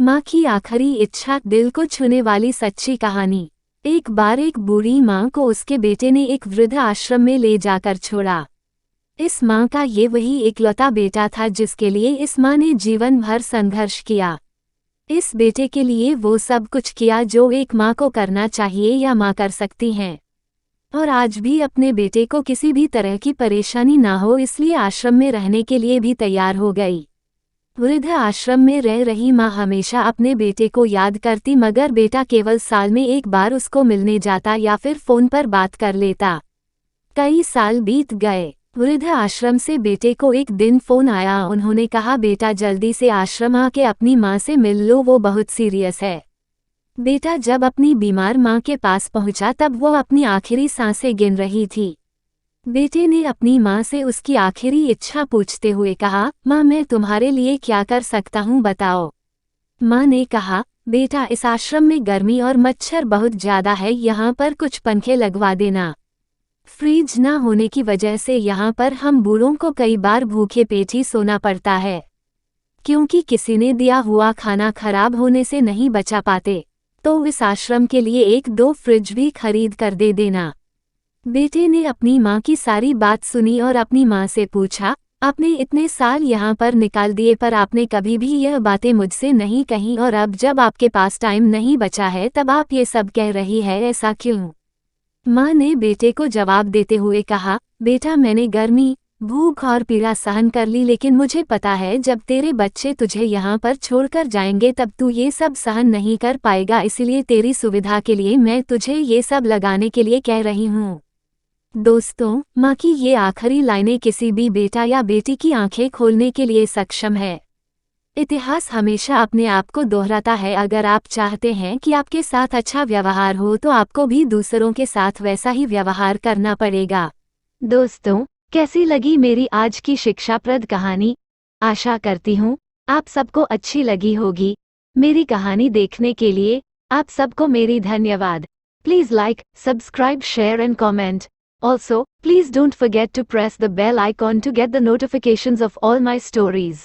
माँ की आखिरी इच्छा, दिल को छूने वाली सच्ची कहानी। एक बार एक बूढ़ी माँ को उसके बेटे ने एक वृद्ध आश्रम में ले जाकर छोड़ा। इस माँ का ये वही इकलौता बेटा था जिसके लिए इस माँ ने जीवन भर संघर्ष किया। इस बेटे के लिए वो सब कुछ किया जो एक माँ को करना चाहिए या माँ कर सकती हैं। और आज भी अपने बेटे को किसी भी तरह की परेशानी ना हो इसलिए आश्रम में रहने के लिए भी तैयार हो गई। वृद्ध आश्रम में रह रही माँ हमेशा अपने बेटे को याद करती मगर बेटा केवल साल में एक बार उसको मिलने जाता या फिर फोन पर बात कर लेता। कई साल बीत गए। वृद्ध आश्रम से बेटे को एक दिन फोन आया। उन्होंने कहा, बेटा जल्दी से आश्रम आके अपनी माँ से मिल लो, वो बहुत सीरियस है। बेटा जब अपनी बीमार माँ के पास पहुंचा तब वो अपनी आखिरी सांसें गिन रही थी। बेटे ने अपनी माँ से उसकी आखिरी इच्छा पूछते हुए कहा, माँ मैं तुम्हारे लिए क्या कर सकता हूँ बताओ। माँ ने कहा, बेटा इस आश्रम में गर्मी और मच्छर बहुत ज़्यादा है, यहाँ पर कुछ पंखे लगवा देना। फ्रिज ना होने की वजह से यहाँ पर हम बूढ़ों को कई बार भूखे पेट ही सोना पड़ता है, क्योंकि किसी ने दिया हुआ खाना खराब होने से नहीं बचा पाते। तो इस आश्रम के लिए एक दो फ्रिज भी खरीद कर दे देना। बेटे ने अपनी माँ की सारी बात सुनी और अपनी माँ से पूछा, आपने इतने साल यहाँ पर निकाल दिए पर आपने कभी भी यह बातें मुझसे नहीं कहीं और अब जब आपके पास टाइम नहीं बचा है तब आप ये सब कह रही है, ऐसा क्यों? माँ ने बेटे को जवाब देते हुए कहा, बेटा मैंने गर्मी, भूख और पीड़ा सहन कर ली, लेकिन मुझे पता है जब तेरे बच्चे तुझे यहाँ पर छोड़कर जाएंगे तब तू ये सब सहन नहीं कर पाएगा, इसलिए तेरी सुविधा के लिए मैं तुझे ये सब लगाने के लिए कह रही हूँ। दोस्तों, माँ की ये आखिरी लाइनें किसी भी बेटा या बेटी की आंखें खोलने के लिए सक्षम है। इतिहास हमेशा अपने आप को दोहराता है। अगर आप चाहते हैं कि आपके साथ अच्छा व्यवहार हो तो आपको भी दूसरों के साथ वैसा ही व्यवहार करना पड़ेगा। दोस्तों, कैसी लगी मेरी आज की शिक्षाप्रद कहानी? आशा करती हूँ आप सबको अच्छी लगी होगी। मेरी कहानी देखने के लिए आप सबको मेरी धन्यवाद। Please like, subscribe, share and comment. Also, please don't forget to press the bell icon to get the notifications of all my stories.